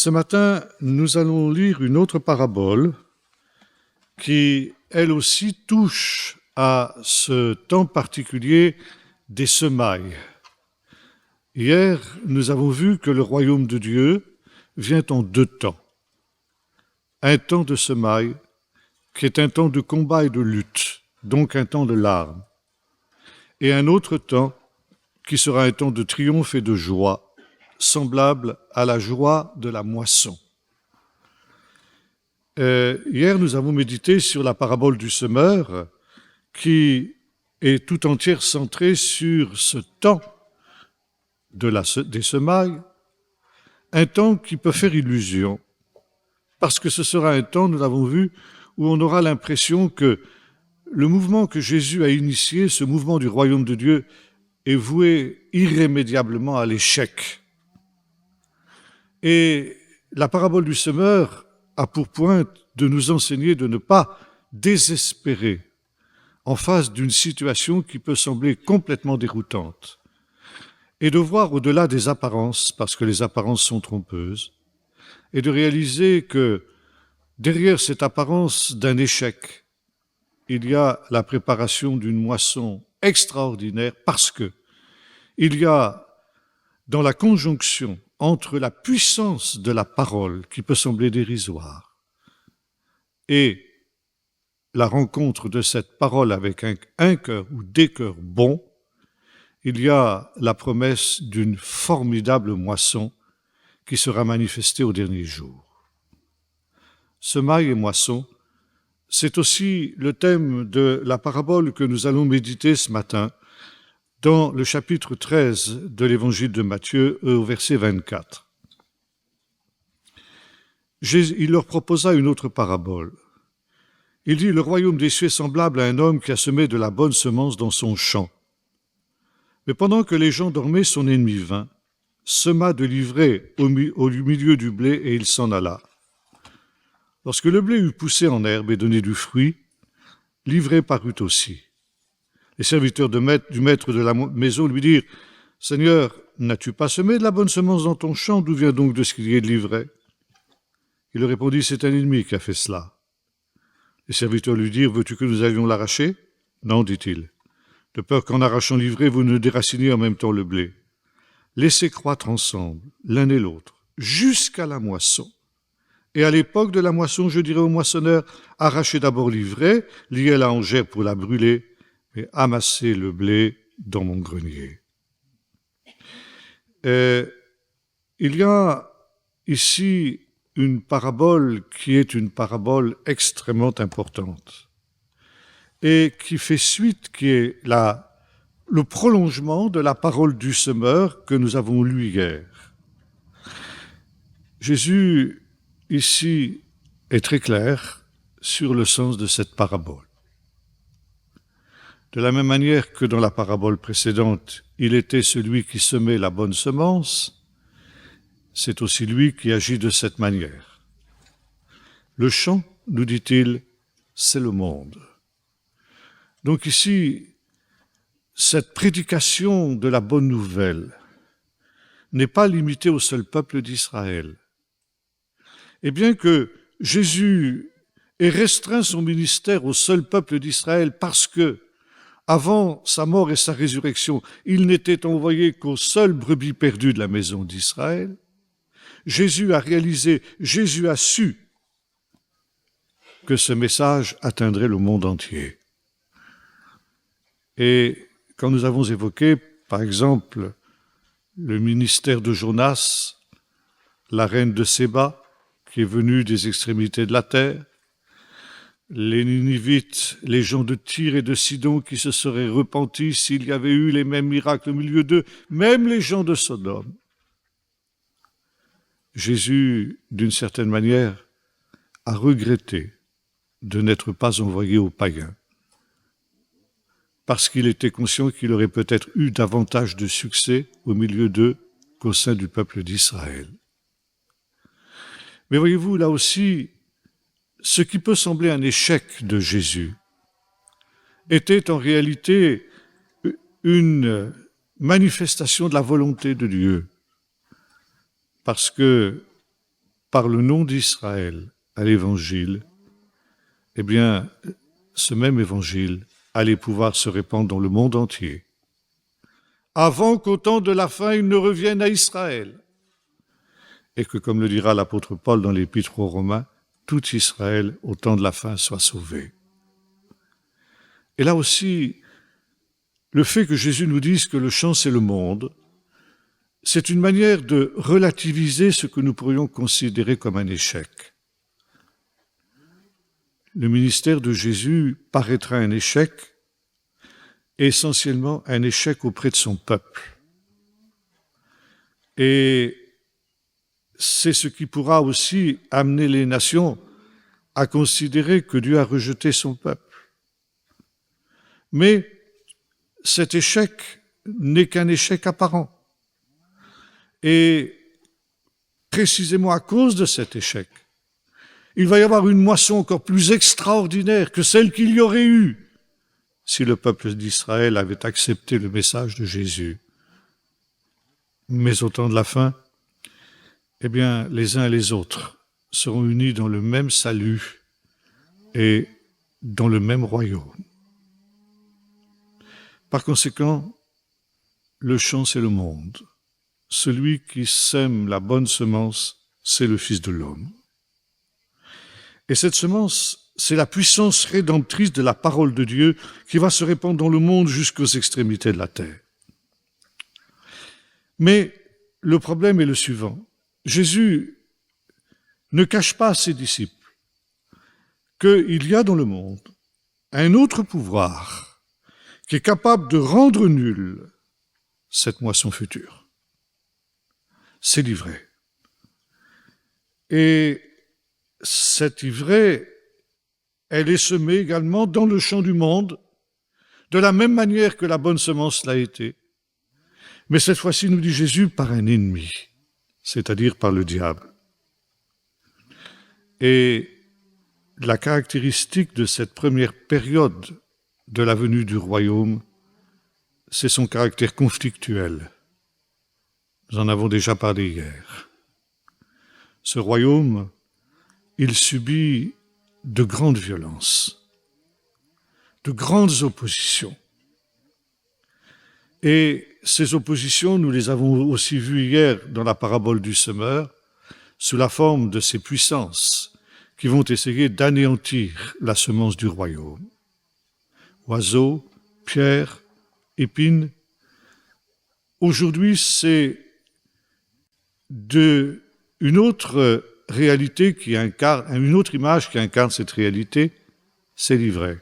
Ce matin, nous allons lire une autre parabole qui, elle aussi, touche à ce temps particulier des semailles. Hier, nous avons vu que le royaume de Dieu vient en deux temps. Un temps de semailles, qui est un temps de combat et de lutte, donc un temps de larmes, et un autre temps qui sera un temps de triomphe et de joie, semblable à la joie de la moisson. Hier, nous avons médité sur la parabole du semeur, qui est tout entière centrée sur ce temps des semailles, un temps qui peut faire illusion, parce que ce sera un temps, nous l'avons vu, où on aura l'impression que le mouvement que Jésus a initié, ce mouvement du royaume de Dieu, est voué irrémédiablement à l'échec. Et la parabole du semeur a pour point de nous enseigner de ne pas désespérer en face d'une situation qui peut sembler complètement déroutante, et de voir au-delà des apparences, parce que les apparences sont trompeuses, et de réaliser que derrière cette apparence d'un échec, il y a la préparation d'une moisson extraordinaire, parce que il y a dans la conjonction entre la puissance de la parole, qui peut sembler dérisoire, et la rencontre de cette parole avec un cœur ou des cœurs bons, il y a la promesse d'une formidable moisson qui sera manifestée au dernier jour. Semailles et moisson, c'est aussi le thème de la parabole que nous allons méditer ce matin dans le chapitre 13 de l'évangile de Matthieu, au verset 24. Il leur proposa une autre parabole. Il dit, « Le royaume des cieux est semblable à un homme qui a semé de la bonne semence dans son champ. Mais pendant que les gens dormaient, son ennemi vint, sema de l'ivraie au milieu du blé, et il s'en alla. Lorsque le blé eut poussé en herbe et donné du fruit, l'ivraie parut aussi. Les serviteurs du maître de la maison lui dirent, « Seigneur, n'as-tu pas semé de la bonne semence dans ton champ? D'où vient donc de ce qu'il y ait de l'ivraie ?» Il leur répondit, « C'est un ennemi qui a fait cela. » Les serviteurs lui dirent, « Veux-tu que nous allions l'arracher ?» ?»« Non, dit-il, de peur qu'en arrachant l'ivraie, vous ne déraciniez en même temps le blé. Laissez croître ensemble, l'un et l'autre, jusqu'à la moisson. Et à l'époque de la moisson, je dirai au moissonneur, arrachez d'abord l'ivraie, liez-la en gerbes pour la brûler, et amassez le blé dans mon grenier. » Il y a ici une parabole qui est une parabole extrêmement importante et qui fait suite, qui est le prolongement de la parole du semeur que nous avons lue hier. Jésus, ici, est très clair sur le sens de cette parabole. De la même manière que dans la parabole précédente, il était celui qui semait la bonne semence, c'est aussi lui qui agit de cette manière. Le champ, nous dit-il, c'est le monde. Donc ici, cette prédication de la bonne nouvelle n'est pas limitée au seul peuple d'Israël. Et bien que Jésus ait restreint son ministère au seul peuple d'Israël parce que, avant sa mort et sa résurrection, il n'était envoyé qu'aux seules brebis perdues de la maison d'Israël, Jésus a su que ce message atteindrait le monde entier. Et quand nous avons évoqué, par exemple, le ministère de Jonas, la reine de Séba, qui est venue des extrémités de la terre, les Ninivites, les gens de Tyr et de Sidon qui se seraient repentis s'il y avait eu les mêmes miracles au milieu d'eux, même les gens de Sodome. Jésus, d'une certaine manière, a regretté de n'être pas envoyé aux païens, parce qu'il était conscient qu'il aurait peut-être eu davantage de succès au milieu d'eux qu'au sein du peuple d'Israël. Mais voyez-vous, là aussi, ce qui peut sembler un échec de Jésus était en réalité une manifestation de la volonté de Dieu. Parce que par le nom d'Israël à l'Évangile, eh bien, ce même Évangile allait pouvoir se répandre dans le monde entier, avant qu'au temps de la fin, il ne revienne à Israël. Et que, comme le dira l'apôtre Paul dans l'Épître aux Romains, tout Israël, au temps de la fin, soit sauvé. Et là aussi, le fait que Jésus nous dise que le champ, c'est le monde, c'est une manière de relativiser ce que nous pourrions considérer comme un échec. Le ministère de Jésus paraîtra un échec, essentiellement un échec auprès de son peuple. Et c'est ce qui pourra aussi amener les nations à considérer que Dieu a rejeté son peuple. Mais cet échec n'est qu'un échec apparent. Et précisément à cause de cet échec, il va y avoir une moisson encore plus extraordinaire que celle qu'il y aurait eu si le peuple d'Israël avait accepté le message de Jésus. Mais au temps de la fin, eh bien, les uns et les autres seront unis dans le même salut et dans le même royaume. Par conséquent, le champ, c'est le monde. Celui qui sème la bonne semence, c'est le Fils de l'homme. Et cette semence, c'est la puissance rédemptrice de la parole de Dieu qui va se répandre dans le monde jusqu'aux extrémités de la terre. Mais le problème est le suivant. Jésus ne cache pas à ses disciples qu'il y a dans le monde un autre pouvoir qui est capable de rendre nulle cette moisson future. C'est l'ivrée. Et cette ivrée, elle est semée également dans le champ du monde, de la même manière que la bonne semence l'a été. Mais cette fois-ci, nous dit Jésus, par un ennemi, c'est-à-dire par le diable. Et la caractéristique de cette première période de la venue du royaume, c'est son caractère conflictuel. Nous en avons déjà parlé hier. Ce royaume, il subit de grandes violences, de grandes oppositions. Et ces oppositions, nous les avons aussi vues hier dans la parabole du semeur, sous la forme de ces puissances qui vont essayer d'anéantir la semence du royaume. Oiseaux, pierres, épines. Aujourd'hui, c'est une autre réalité qui incarne, une autre image qui incarne cette réalité, c'est l'ivraie.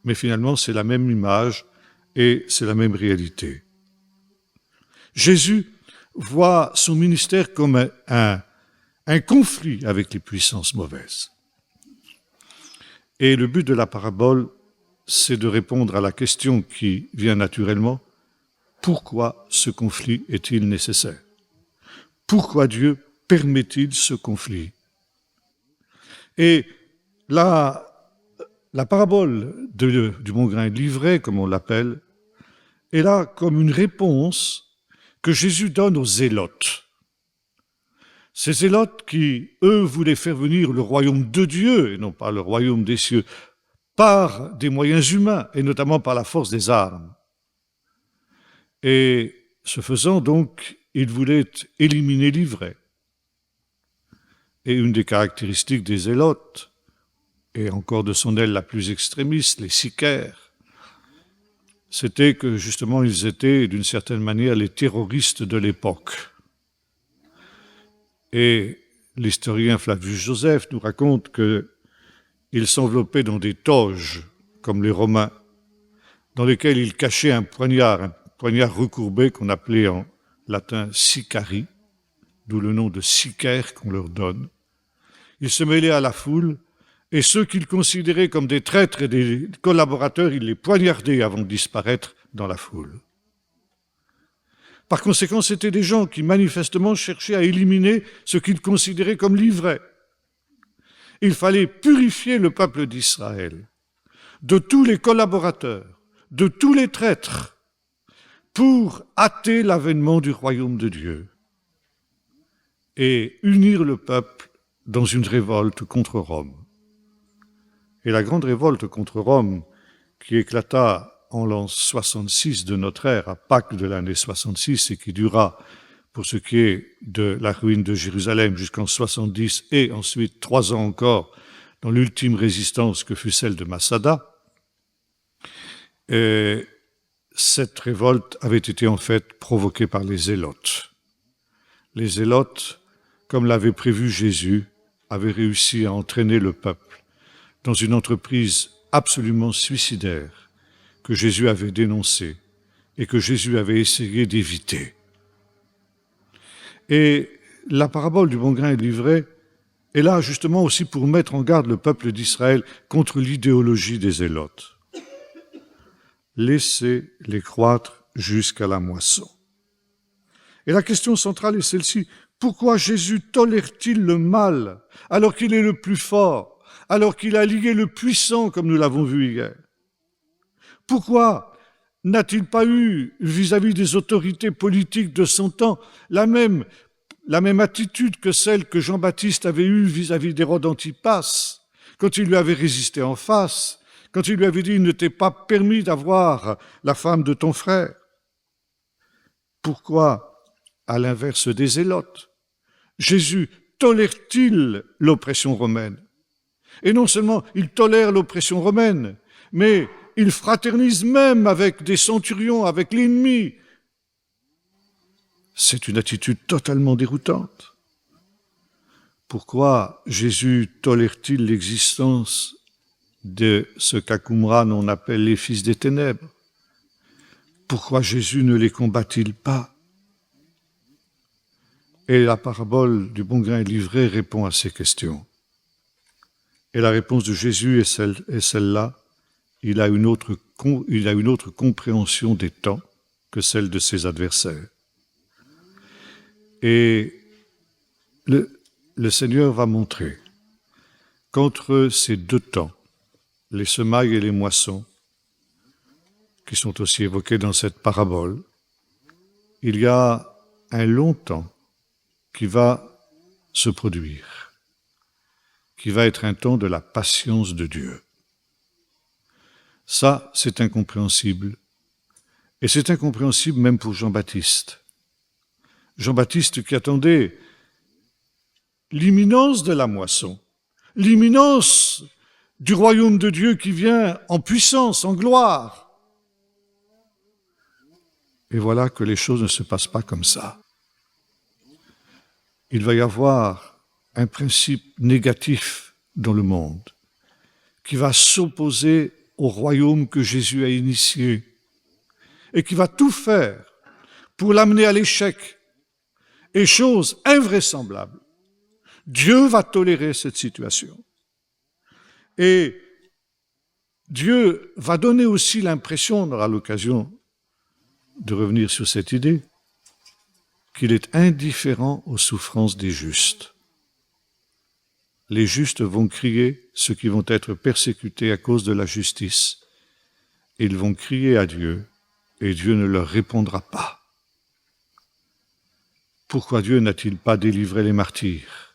Mais finalement, c'est la même image et c'est la même réalité. Jésus voit son ministère comme un conflit avec les puissances mauvaises. Et le but de la parabole, c'est de répondre à la question qui vient naturellement, pourquoi ce conflit est-il nécessaire? Pourquoi Dieu permet-il ce conflit? Et la parabole du bon grain de l'ivraie, comme on l'appelle, est là comme une réponse que Jésus donne aux zélotes. Ces zélotes qui, eux, voulaient faire venir le royaume de Dieu, et non pas le royaume des cieux, par des moyens humains, et notamment par la force des armes. Et ce faisant, donc, ils voulaient éliminer l'ivraie. Et une des caractéristiques des zélotes, et encore de son aile la plus extrémiste, les sicaires, c'était que justement ils étaient d'une certaine manière les terroristes de l'époque. Et l'historien Flavius Joseph nous raconte qu'ils s'enveloppaient dans des toges, comme les Romains, dans lesquels ils cachaient un poignard recourbé qu'on appelait en latin sicari, d'où le nom de sicaire qu'on leur donne. Ils se mêlaient à la foule, et ceux qu'ils considéraient comme des traîtres et des collaborateurs, ils les poignardaient avant de disparaître dans la foule. Par conséquent, c'étaient des gens qui manifestement cherchaient à éliminer ce qu'ils considéraient comme l'ivraie. Il fallait purifier le peuple d'Israël de tous les collaborateurs, de tous les traîtres, pour hâter l'avènement du royaume de Dieu. et unir le peuple dans une révolte contre Rome. Et la grande révolte contre Rome, qui éclata en l'an 66 de notre ère, à Pâques de l'année 66, et qui dura, pour ce qui est de la ruine de Jérusalem, jusqu'en 70, et ensuite 3 ans encore, dans l'ultime résistance que fut celle de Massada, cette révolte avait été en fait provoquée par les Zélotes. Les Zélotes, comme l'avait prévu Jésus, avaient réussi à entraîner le peuple dans une entreprise absolument suicidaire que Jésus avait dénoncée et que Jésus avait essayé d'éviter. Et la parabole du bon grain et de l'ivraie est là justement aussi pour mettre en garde le peuple d'Israël contre l'idéologie des Zélotes. Laissez-les croître jusqu'à la moisson. Et la question centrale est celle-ci. Pourquoi Jésus tolère-t-il le mal alors qu'il est le plus fort, alors qu'il a lié le puissant comme nous l'avons vu hier? Pourquoi n'a-t-il pas eu vis-à-vis des autorités politiques de son temps la même attitude que celle que Jean-Baptiste avait eue vis-à-vis d'Hérode Antipas quand il lui avait résisté en face, quand il lui avait dit « Il ne t'est pas permis d'avoir la femme de ton frère ». Pourquoi, à l'inverse des Zélotes, Jésus tolère-t-il l'oppression romaine? Et non seulement il tolère l'oppression romaine, mais il fraternise même avec des centurions, avec l'ennemi. C'est une attitude totalement déroutante. Pourquoi Jésus tolère-t-il l'existence de ce qu'à Qumran on appelle les fils des ténèbres? Pourquoi Jésus ne les combat-il pas? Et la parabole du bon grain et de l'ivraie répond à ces questions. Et la réponse de Jésus est celle-là. Il a une autre compréhension des temps que celle de ses adversaires. Et le Seigneur va montrer qu'entre ces deux temps, les semailles et les moissons, qui sont aussi évoqués dans cette parabole, il y a un long temps qui va se produire, qui va être un temps de la patience de Dieu. Ça, c'est incompréhensible. Et c'est incompréhensible même pour Jean-Baptiste. Jean-Baptiste qui attendait l'imminence de la moisson, l'imminence du royaume de Dieu qui vient en puissance, en gloire. Et voilà que les choses ne se passent pas comme ça. Il va y avoir un principe négatif dans le monde qui va s'opposer au royaume que Jésus a initié et qui va tout faire pour l'amener à l'échec. Et chose invraisemblable, Dieu va tolérer cette situation. Et Dieu va donner aussi l'impression, on aura l'occasion de revenir sur cette idée, qu'il est indifférent aux souffrances des justes. Les justes vont crier, ceux qui vont être persécutés à cause de la justice. Ils vont crier à Dieu, et Dieu ne leur répondra pas. Pourquoi Dieu n'a-t-il pas délivré les martyrs?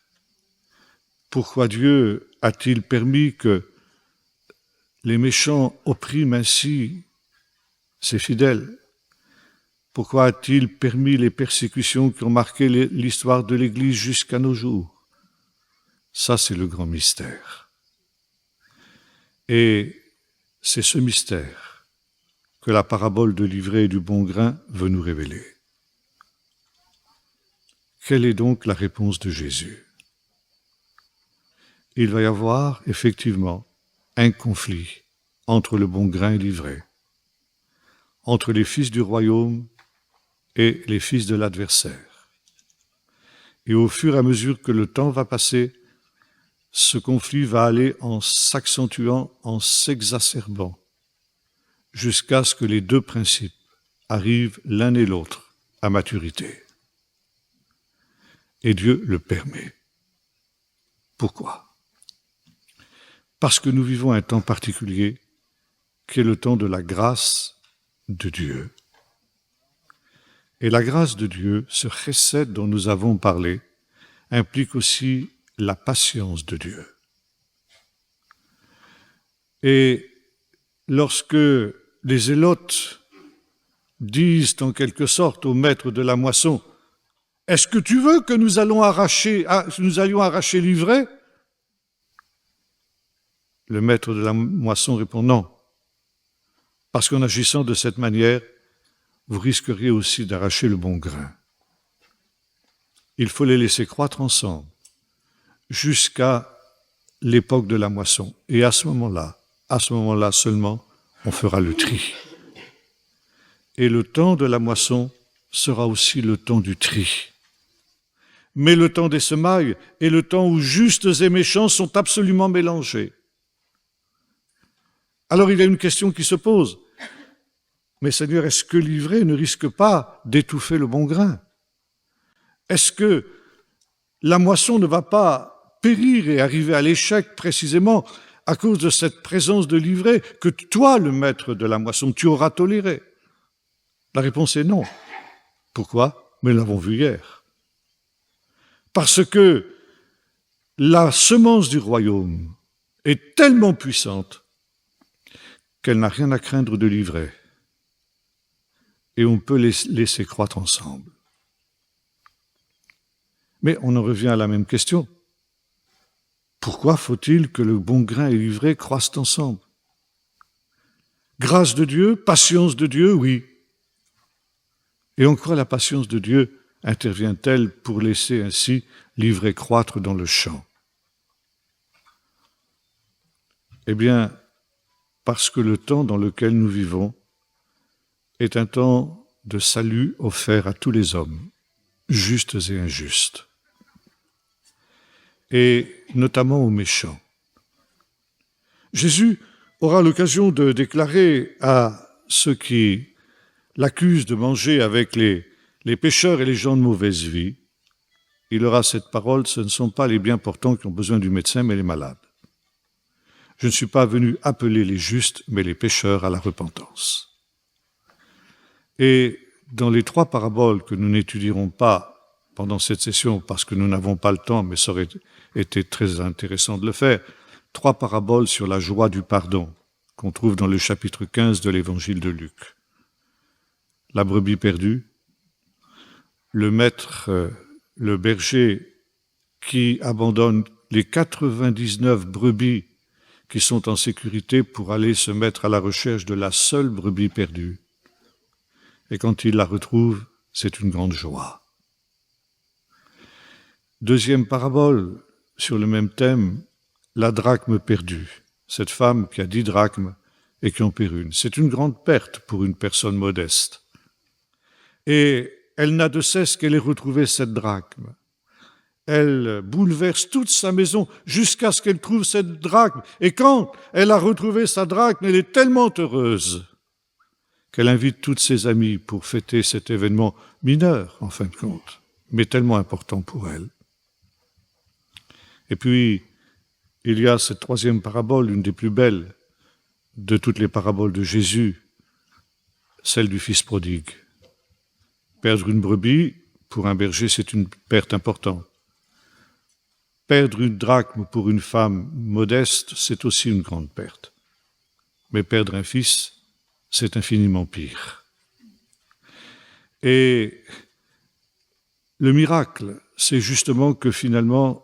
Pourquoi Dieu a-t-il permis que les méchants oppriment ainsi ses fidèles? Pourquoi a-t-il permis les persécutions qui ont marqué l'histoire de l'Église jusqu'à nos jours? Ça, c'est le grand mystère. Et c'est ce mystère que la parabole de l'ivraie et du bon grain veut nous révéler. Quelle est donc la réponse de Jésus? Il va y avoir effectivement un conflit entre le bon grain et l'ivraie, entre les fils du royaume et les fils de l'adversaire. Et au fur et à mesure que le temps va passer, ce conflit va aller en s'accentuant, en s'exacerbant, jusqu'à ce que les deux principes arrivent l'un et l'autre à maturité. Et Dieu le permet. Pourquoi? Parce que nous vivons un temps particulier qui est le temps de la grâce de Dieu. Et la grâce de Dieu, ce chesed dont nous avons parlé, implique aussi la patience de Dieu. Et lorsque les zélotes disent en quelque sorte au maître de la moisson, « Est-ce que tu veux que nous allions arracher l'ivraie ?» Le maître de la moisson répond « Non, parce qu'en agissant de cette manière, vous risqueriez aussi d'arracher le bon grain. Il faut les laisser croître ensemble jusqu'à l'époque de la moisson. Et à ce moment-là seulement, on fera le tri. Et le temps de la moisson sera aussi le temps du tri. Mais le temps des semailles est le temps où justes et méchants sont absolument mélangés. Alors il y a une question qui se pose. Mais Seigneur, est-ce que l'ivraie ne risque pas d'étouffer le bon grain? Est-ce que la moisson ne va pas périr et arriver à l'échec précisément à cause de cette présence de l'ivraie que toi, le maître de la moisson, tu auras toléré? La réponse est non. Pourquoi? Mais nous l'avons vu hier. Parce que la semence du royaume est tellement puissante qu'elle n'a rien à craindre de l'ivraie. Et on peut les laisser croître ensemble. Mais on en revient à la même question. Pourquoi faut-il que le bon grain et l'ivraie croissent ensemble? Grâce de Dieu, patience de Dieu, oui. Et en quoi la patience de Dieu intervient-elle pour laisser ainsi l'ivraie croître dans le champ? Eh bien, parce que le temps dans lequel nous vivons est un temps de salut offert à tous les hommes, justes et injustes, et notamment aux méchants. Jésus aura l'occasion de déclarer à ceux qui l'accusent de manger avec les pécheurs et les gens de mauvaise vie, il aura cette parole, ce ne sont pas les bien portants qui ont besoin du médecin, mais les malades. Je ne suis pas venu appeler les justes, mais les pécheurs à la repentance. Et dans les 3 paraboles que nous n'étudierons pas pendant cette session, parce que nous n'avons pas le temps, mais ça aurait été très intéressant de le faire, 3 paraboles sur la joie du pardon, qu'on trouve dans le chapitre 15 de l'évangile de Luc. La brebis perdue, le maître, le berger qui abandonne les 99 brebis qui sont en sécurité pour aller se mettre à la recherche de la seule brebis perdue. Et quand il la retrouve, c'est une grande joie. Deuxième parabole sur le même thème, la drachme perdue. Cette femme qui a 10 drachmes et qui en perd une. C'est une grande perte pour une personne modeste. Et elle n'a de cesse qu'elle ait retrouvé cette drachme. Elle bouleverse toute sa maison jusqu'à ce qu'elle trouve cette drachme. Et quand elle a retrouvé sa drachme, elle est tellement heureuse qu'elle invite toutes ses amies pour fêter cet événement mineur, en fin de compte, mais tellement important pour elle. Et puis, il y a cette 3e parabole, une des plus belles de toutes les paraboles de Jésus, celle du fils prodigue. Perdre une brebis, pour un berger, c'est une perte importante. Perdre une drachme pour une femme modeste, c'est aussi une grande perte. Mais perdre un fils, c'est infiniment pire. Et le miracle, c'est justement que finalement,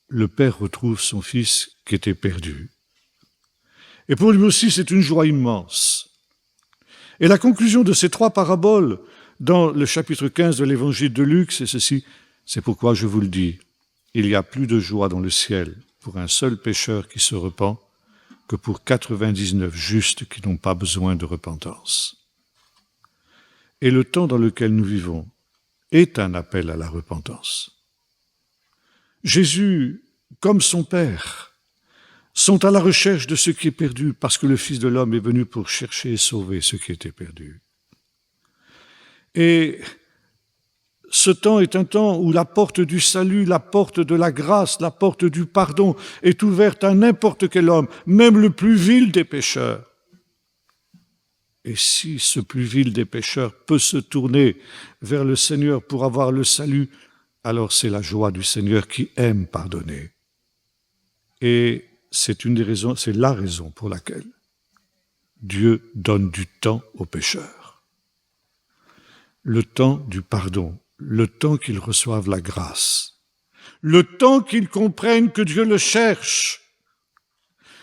le père retrouve son fils qui était perdu. Et pour lui aussi, c'est une joie immense. Et la conclusion de ces 3 paraboles dans le chapitre 15 de l'évangile de Luc, c'est ceci. C'est pourquoi je vous le dis, il y a plus de joie dans le ciel pour un seul pécheur qui se repent que pour 99 justes qui n'ont pas besoin de repentance. Et le temps dans lequel nous vivons est un appel à la repentance. Jésus, comme son Père, sont à la recherche de ce qui est perdu parce que le Fils de l'homme est venu pour chercher et sauver ce qui était perdu. Et ce temps est un temps où la porte du salut, la porte de la grâce, la porte du pardon est ouverte à n'importe quel homme, même le plus vil des pécheurs. Et si ce plus vil des pécheurs peut se tourner vers le Seigneur pour avoir le salut, alors c'est la joie du Seigneur qui aime pardonner. Et c'est la raison pour laquelle Dieu donne du temps aux pécheurs. Le temps du pardon, le temps qu'ils reçoivent la grâce, le temps qu'ils comprennent que Dieu le cherche.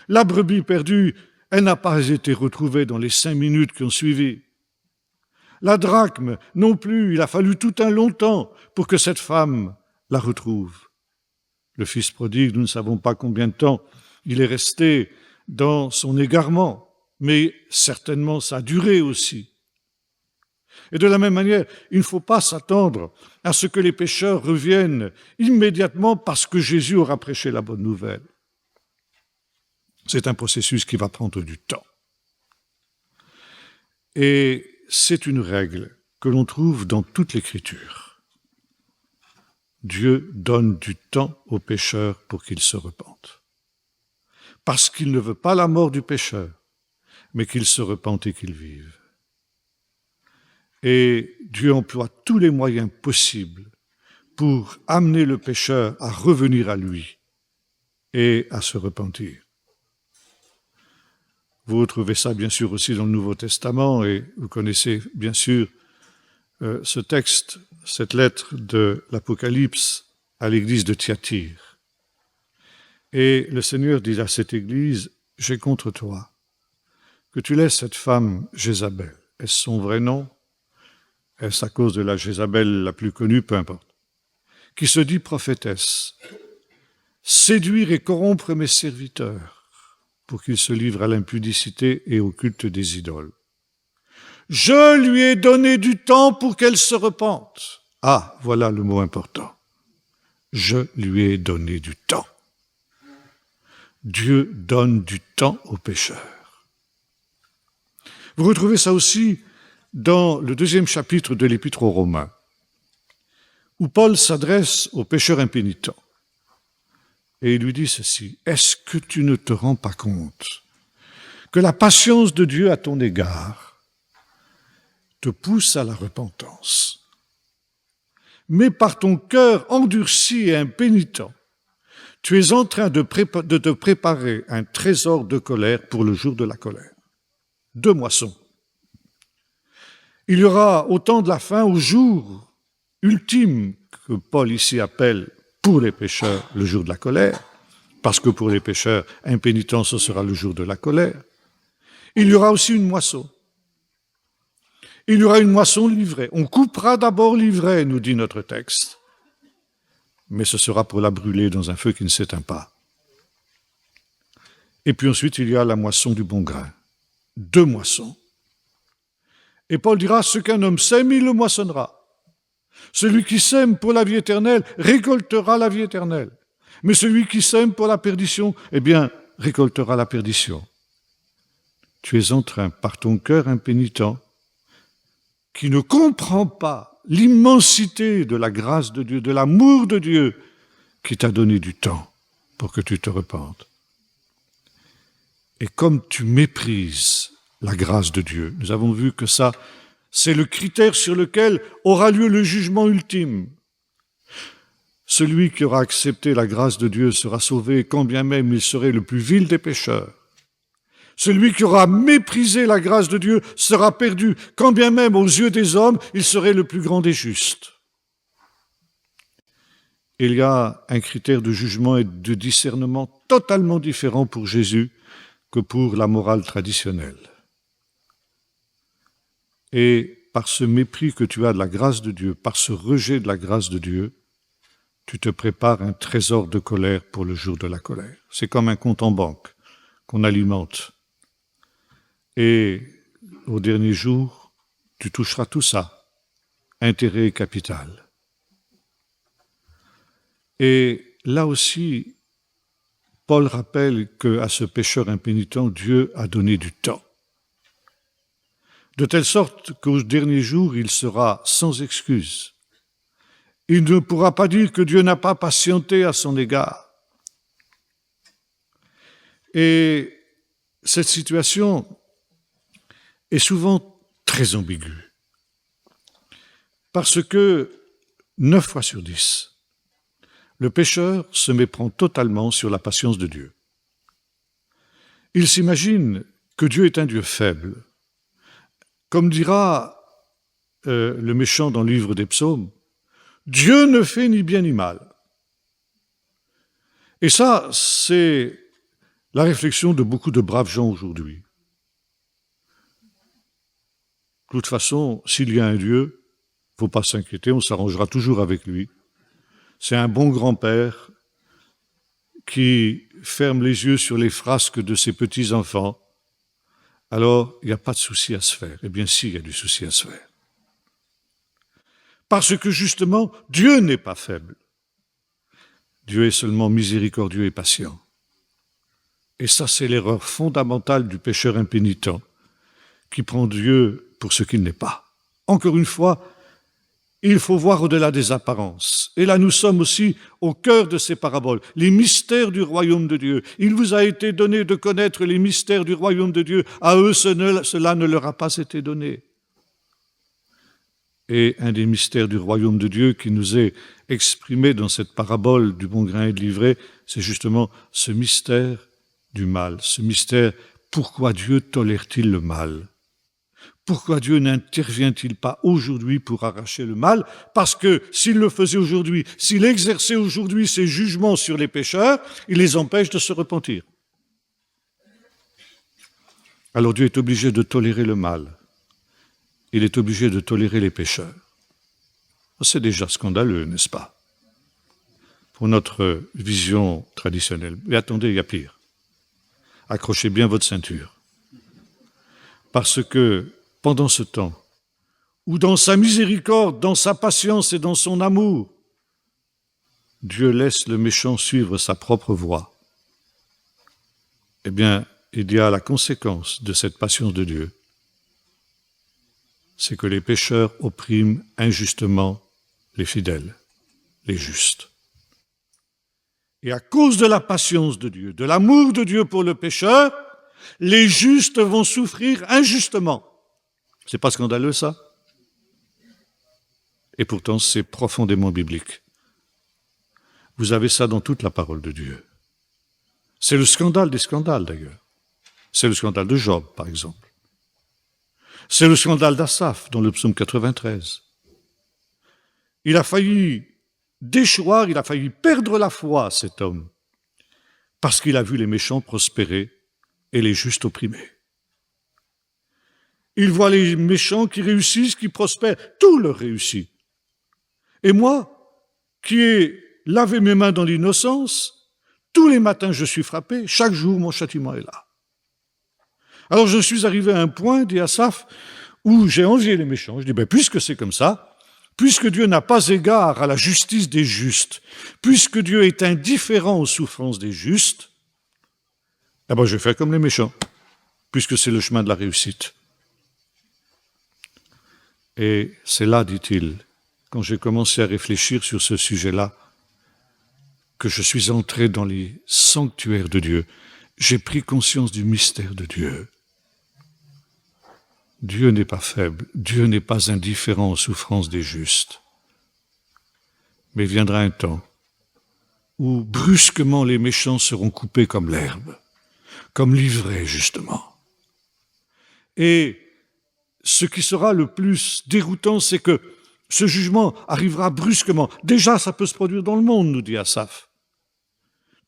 La brebis perdue, elle n'a pas été retrouvée dans les 5 minutes qui ont suivi. La drachme non plus, il a fallu tout un long temps pour que cette femme la retrouve. Le fils prodigue, nous ne savons pas combien de temps il est resté dans son égarement, mais certainement ça a duré aussi. Et de la même manière, il ne faut pas s'attendre à ce que les pécheurs reviennent immédiatement parce que Jésus aura prêché la bonne nouvelle. C'est un processus qui va prendre du temps. Et c'est une règle que l'on trouve dans toute l'Écriture. Dieu donne du temps aux pécheurs pour qu'ils se repentent. Parce qu'il ne veut pas la mort du pécheur, mais qu'il se repente et qu'il vive. Et Dieu emploie tous les moyens possibles pour amener le pécheur à revenir à lui et à se repentir. Vous retrouvez ça bien sûr aussi dans le Nouveau Testament et vous connaissez bien sûr ce texte, cette lettre de l'Apocalypse à l'église de Thyatire. Et le Seigneur dit à cette église, « J'ai contre toi que tu laisses cette femme Jézabel. » Est-ce son vrai nom? Est-ce à cause de la Jézabel la plus connue? Peu importe. Qui se dit prophétesse. Séduire et corrompre mes serviteurs pour qu'ils se livrent à l'impudicité et au culte des idoles. Je lui ai donné du temps pour qu'elle se repente. Ah, voilà le mot important. Je lui ai donné du temps. Dieu donne du temps aux pécheurs. Vous retrouvez ça aussi dans le 2e chapitre de l'Épître aux Romains, où Paul s'adresse aux pécheurs impénitents. Et il lui dit ceci, « Est-ce que tu ne te rends pas compte que la patience de Dieu à ton égard te pousse à la repentance, mais par ton cœur endurci et impénitent, tu es en train de te préparer un trésor de colère pour le jour de la colère. 2 moissons. Il y aura au temps de la fin, au jour ultime que Paul ici appelle pour les pécheurs le jour de la colère, parce que pour les pécheurs impénitents, ce sera le jour de la colère. Il y aura aussi une moisson. Il y aura une moisson livrée. On coupera d'abord l'ivraie, nous dit notre texte. Mais ce sera pour la brûler dans un feu qui ne s'éteint pas. Et puis ensuite, il y a la moisson du bon grain. 2 moissons. Et Paul dira, ce qu'un homme sème, il le moissonnera. Celui qui sème pour la vie éternelle récoltera la vie éternelle. Mais celui qui sème pour la perdition, eh bien, récoltera la perdition. Tu es en train, par ton cœur impénitent, qui ne comprend pas l'immensité de la grâce de Dieu, de l'amour de Dieu, qui t'a donné du temps pour que tu te repentes. Et comme tu méprises la grâce de Dieu, nous avons vu que ça, c'est le critère sur lequel aura lieu le jugement ultime. Celui qui aura accepté la grâce de Dieu sera sauvé, quand bien même il serait le plus vil des pécheurs. Celui qui aura méprisé la grâce de Dieu sera perdu, quand bien même aux yeux des hommes, il serait le plus grand des justes. Il y a un critère de jugement et de discernement totalement différent pour Jésus que pour la morale traditionnelle. Et par ce mépris que tu as de la grâce de Dieu, par ce rejet de la grâce de Dieu, tu te prépares un trésor de colère pour le jour de la colère. C'est comme un compte en banque qu'on alimente. Et au dernier jour, tu toucheras tout ça, intérêt et capital. Et là aussi, Paul rappelle qu'à ce pécheur impénitent, Dieu a donné du temps. De telle sorte qu'au dernier jour, il sera sans excuse. Il ne pourra pas dire que Dieu n'a pas patienté à son égard. Et cette situation est souvent très ambiguë. Parce que 9 fois sur 10, le pécheur se méprend totalement sur la patience de Dieu. Il s'imagine que Dieu est un Dieu faible. Comme dira le méchant dans le livre des psaumes, Dieu ne fait ni bien ni mal. Et ça, c'est la réflexion de beaucoup de braves gens aujourd'hui. De toute façon, s'il y a un Dieu, il ne faut pas s'inquiéter, on s'arrangera toujours avec lui. C'est un bon grand-père qui ferme les yeux sur les frasques de ses petits-enfants. Alors, il n'y a pas de souci à se faire. Eh bien, si, il y a du souci à se faire. Parce que, justement, Dieu n'est pas faible. Dieu est seulement miséricordieux et patient. Et ça, c'est l'erreur fondamentale du pécheur impénitent, qui prend Dieu pour ce qu'il n'est pas. Encore une fois, il faut voir au-delà des apparences. Et là, nous sommes aussi au cœur de ces paraboles, les mystères du royaume de Dieu. Il vous a été donné de connaître les mystères du royaume de Dieu. À eux, cela ne leur a pas été donné. Et un des mystères du royaume de Dieu qui nous est exprimé dans cette parabole du bon grain et de l'ivraie, c'est justement ce mystère du mal, ce mystère, pourquoi Dieu tolère-t-il le mal ? Pourquoi Dieu n'intervient-il pas aujourd'hui pour arracher le mal ? Parce que s'il le faisait aujourd'hui, s'il exerçait aujourd'hui ses jugements sur les pécheurs, il les empêche de se repentir. Alors Dieu est obligé de tolérer le mal. Il est obligé de tolérer les pécheurs. C'est déjà scandaleux, n'est-ce pas ? Pour notre vision traditionnelle. Mais attendez, il y a pire. Accrochez bien votre ceinture. Parce que pendant ce temps, où dans sa miséricorde, dans sa patience et dans son amour, Dieu laisse le méchant suivre sa propre voie, eh bien, il y a la conséquence de cette patience de Dieu. C'est que les pécheurs oppriment injustement les fidèles, les justes. Et à cause de la patience de Dieu, de l'amour de Dieu pour le pécheur, les justes vont souffrir injustement. C'est pas scandaleux, ça ? Et pourtant, c'est profondément biblique. Vous avez ça dans toute la parole de Dieu. C'est le scandale des scandales, d'ailleurs. C'est le scandale de Job, par exemple. C'est le scandale d'Asaph, dans le psaume 93. Il a failli déchoir, il a failli perdre la foi, cet homme, parce qu'il a vu les méchants prospérer et les justes opprimés. Il voit les méchants qui réussissent, qui prospèrent, tout leur réussit. Et moi, qui ai lavé mes mains dans l'innocence, tous les matins je suis frappé, chaque jour mon châtiment est là. Alors je suis arrivé à un point, dit Asaph, où j'ai envié les méchants. Je dis, puisque c'est comme ça, puisque Dieu n'a pas égard à la justice des justes, puisque Dieu est indifférent aux souffrances des justes, je vais faire comme les méchants, puisque c'est le chemin de la réussite. Et c'est là, dit-il, quand j'ai commencé à réfléchir sur ce sujet-là, que je suis entré dans les sanctuaires de Dieu. J'ai pris conscience du mystère de Dieu. Dieu n'est pas faible, Dieu n'est pas indifférent aux souffrances des justes. Mais viendra un temps où brusquement les méchants seront coupés comme l'herbe, comme l'ivraie justement. Et ce qui sera le plus déroutant, c'est que ce jugement arrivera brusquement. Déjà, ça peut se produire dans le monde, nous dit Asaph.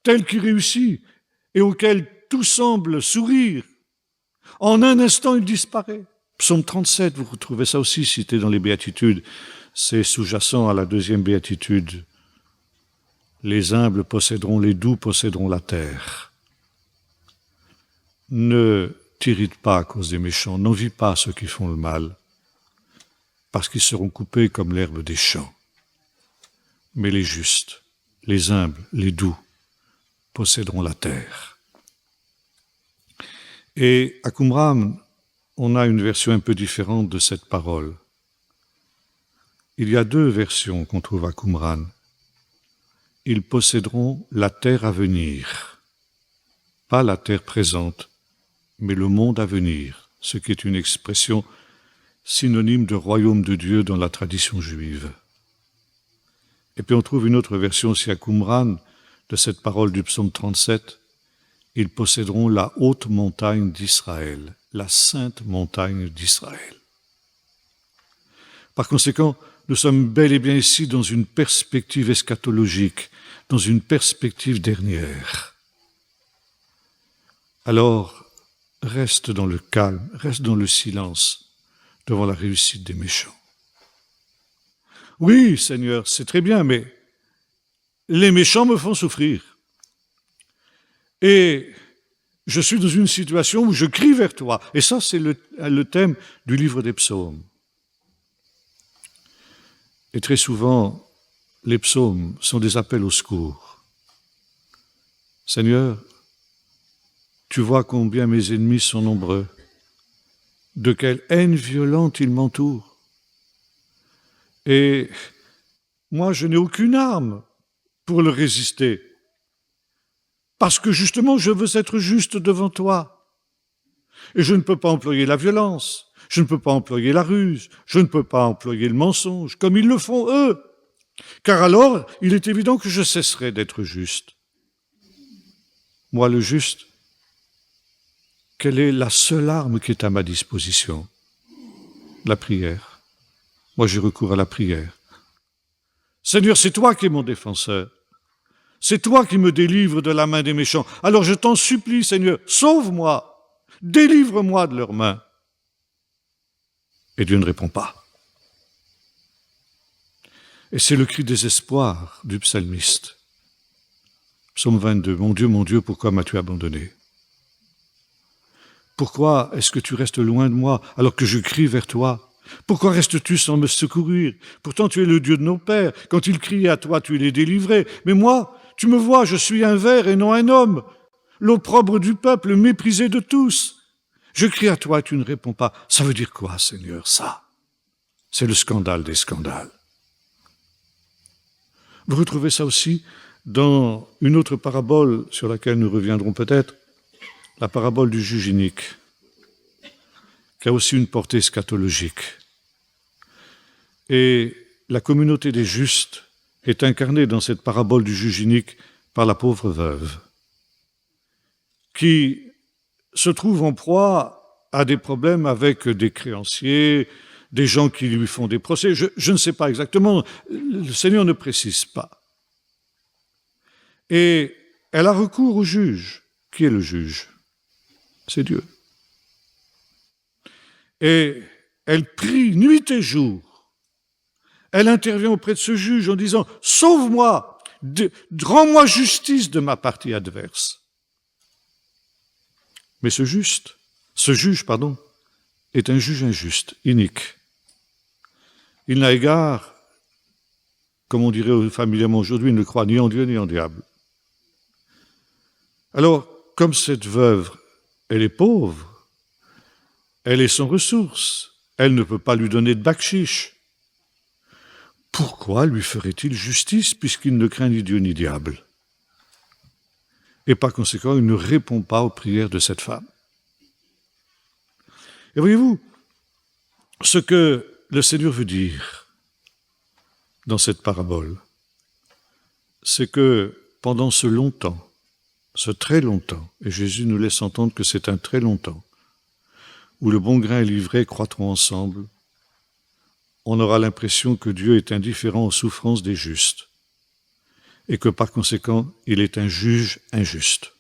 Tel qui réussit et auquel tout semble sourire, en un instant, il disparaît. Psaume 37, vous retrouvez ça aussi cité dans les béatitudes. C'est sous-jacent à la deuxième béatitude. Les humbles posséderont, les doux posséderont la terre. Ne t'irrite pas à cause des méchants, n'envie pas ceux qui font le mal, parce qu'ils seront coupés comme l'herbe des champs. Mais les justes, les humbles, les doux, posséderont la terre. Et à Qumran, on a une version un peu différente de cette parole. Il y a deux versions qu'on trouve à Qumran. Ils posséderont la terre à venir, pas la terre présente, mais le monde à venir, ce qui est une expression synonyme de royaume de Dieu dans la tradition juive. Et puis on trouve une autre version aussi à Qumran de cette parole du psaume 37. Ils posséderont la haute montagne d'Israël, la sainte montagne d'Israël. Par conséquent, nous sommes bel et bien ici dans une perspective eschatologique, dans une perspective dernière. Alors, reste dans le calme, reste dans le silence devant la réussite des méchants. Oui, Seigneur, c'est très bien, mais les méchants me font souffrir. Et je suis dans une situation où je crie vers toi. Et ça, c'est le thème du livre des psaumes. Et très souvent, les psaumes sont des appels au secours. Seigneur, tu vois combien mes ennemis sont nombreux, de quelle haine violente ils m'entourent. Et moi, je n'ai aucune arme pour le résister, parce que justement, je veux être juste devant toi. Et je ne peux pas employer la violence, je ne peux pas employer la ruse, je ne peux pas employer le mensonge, comme ils le font eux. Car alors, il est évident que je cesserai d'être juste. Moi, le juste, quelle est la seule arme qui est à ma disposition? La prière. Moi, j'ai recours à la prière. Seigneur, c'est toi qui es mon défenseur. C'est toi qui me délivres de la main des méchants. Alors je t'en supplie, Seigneur, sauve-moi, délivre-moi de leurs mains. Et Dieu ne répond pas. Et c'est le cri désespoir du psalmiste. Psaume 22, mon Dieu, pourquoi m'as-tu abandonné? Pourquoi est-ce que tu restes loin de moi alors que je crie vers toi? Pourquoi restes-tu sans me secourir? Pourtant tu es le Dieu de nos pères. Quand ils criaient à toi, tu les délivrais. Mais moi, tu me vois, je suis un ver et non un homme, l'opprobre du peuple, méprisé de tous. Je crie à toi et tu ne réponds pas. Ça veut dire quoi, Seigneur, ça? C'est le scandale des scandales. Vous retrouvez ça aussi dans une autre parabole sur laquelle nous reviendrons peut-être, la parabole du juge inique, qui a aussi une portée eschatologique. Et la communauté des justes est incarnée dans cette parabole du juge inique par la pauvre veuve, qui se trouve en proie à des problèmes avec des créanciers, des gens qui lui font des procès. Je ne sais pas exactement, le Seigneur ne précise pas. Et elle a recours au juge. Qui est le juge? C'est Dieu. Et elle prie nuit et jour. Elle intervient auprès de ce juge en disant « Sauve-moi, rends-moi justice de ma partie adverse. » Mais ce juge, est un juge injuste, inique. Il n'a égard, comme on dirait familièrement aujourd'hui, il ne croit ni en Dieu ni en diable. Alors, comme cette veuve, elle est pauvre, elle est sans ressources, elle ne peut pas lui donner de bakchiche. Pourquoi lui ferait-il justice puisqu'il ne craint ni Dieu ni diable? Et par conséquent, il ne répond pas aux prières de cette femme. Et voyez-vous, ce que le Seigneur veut dire dans cette parabole, c'est que pendant ce longtemps, ce très longtemps, et Jésus nous laisse entendre que c'est un très longtemps, où le bon grain et l'ivraie croîtront ensemble, on aura l'impression que Dieu est indifférent aux souffrances des justes et que par conséquent, il est un juge injuste.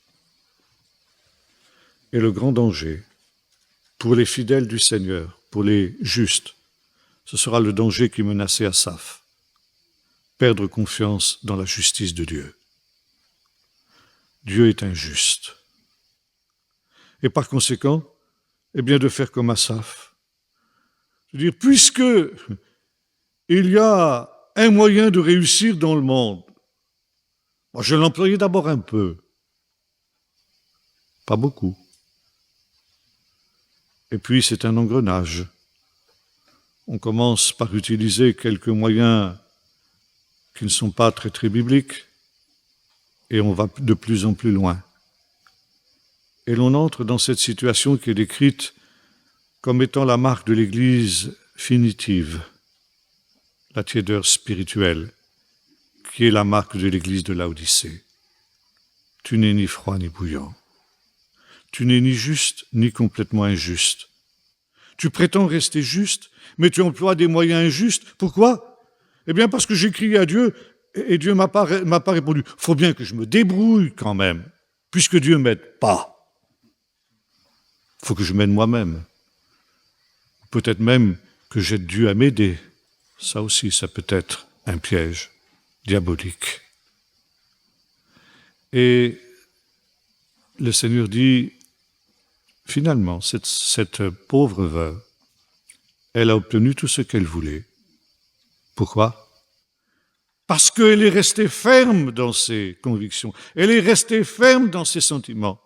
Et le grand danger pour les fidèles du Seigneur, pour les justes, ce sera le danger qui menaçait Asaph, perdre confiance dans la justice de Dieu. Dieu est injuste. Et par conséquent, eh bien de faire comme Asaph, c'est-à-dire, puisque il y a un moyen de réussir dans le monde, moi je l'employais d'abord un peu, pas beaucoup. Et puis c'est un engrenage. On commence par utiliser quelques moyens qui ne sont pas très très bibliques, et on va de plus en plus loin. Et l'on entre dans cette situation qui est décrite comme étant la marque de l'Église finitive, la tiédeur spirituelle, qui est la marque de l'église de Laodicée. Tu n'es ni froid ni bouillant. Tu n'es ni juste ni complètement injuste. Tu prétends rester juste, mais tu emploies des moyens injustes. Pourquoi? Eh bien parce que j'ai crié à Dieu et Dieu m'a pas répondu. Faut bien que je me débrouille quand même, puisque Dieu m'aide pas. Faut que je m'aide moi-même. Peut-être même que j'aide Dieu à m'aider. Ça aussi, ça peut être un piège diabolique. Et le Seigneur dit, finalement, cette pauvre veuve, elle a obtenu tout ce qu'elle voulait. Pourquoi? Parce qu'elle est restée ferme dans ses convictions. Elle est restée ferme dans ses sentiments.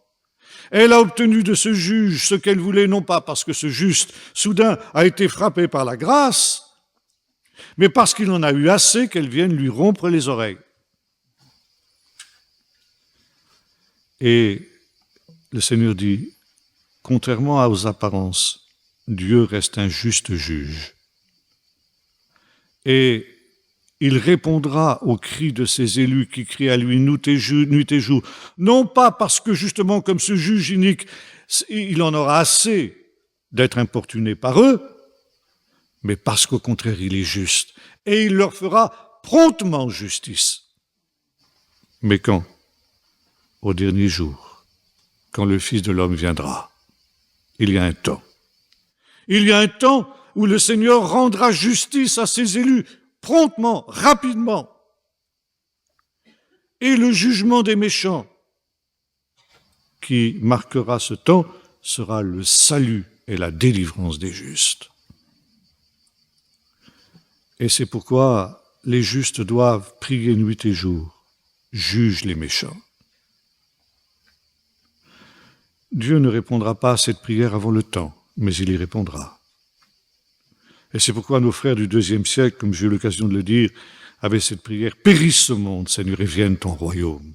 Elle a obtenu de ce juge ce qu'elle voulait, non pas parce que ce juste, soudain, a été frappé par la grâce, mais parce qu'il en a eu assez qu'elle vienne lui rompre les oreilles. Et le Seigneur dit, contrairement aux apparences, Dieu reste un juste juge. Et il répondra aux cris de ses élus qui crient à lui nuit et jour, non pas parce que justement comme ce juge inique, il en aura assez d'être importuné par eux, mais parce qu'au contraire il est juste, et il leur fera promptement justice. Mais quand? Au dernier jour, quand le Fils de l'homme viendra, il y a un temps. Il y a un temps où le Seigneur rendra justice à ses élus, promptement, rapidement. Et le jugement des méchants qui marquera ce temps sera le salut et la délivrance des justes. Et c'est pourquoi les justes doivent prier nuit et jour, juge les méchants. Dieu ne répondra pas à cette prière avant le temps, mais il y répondra. Et c'est pourquoi nos frères du IIe siècle, comme j'ai eu l'occasion de le dire, avaient cette prière, périsse ce monde, Seigneur, et vienne ton royaume.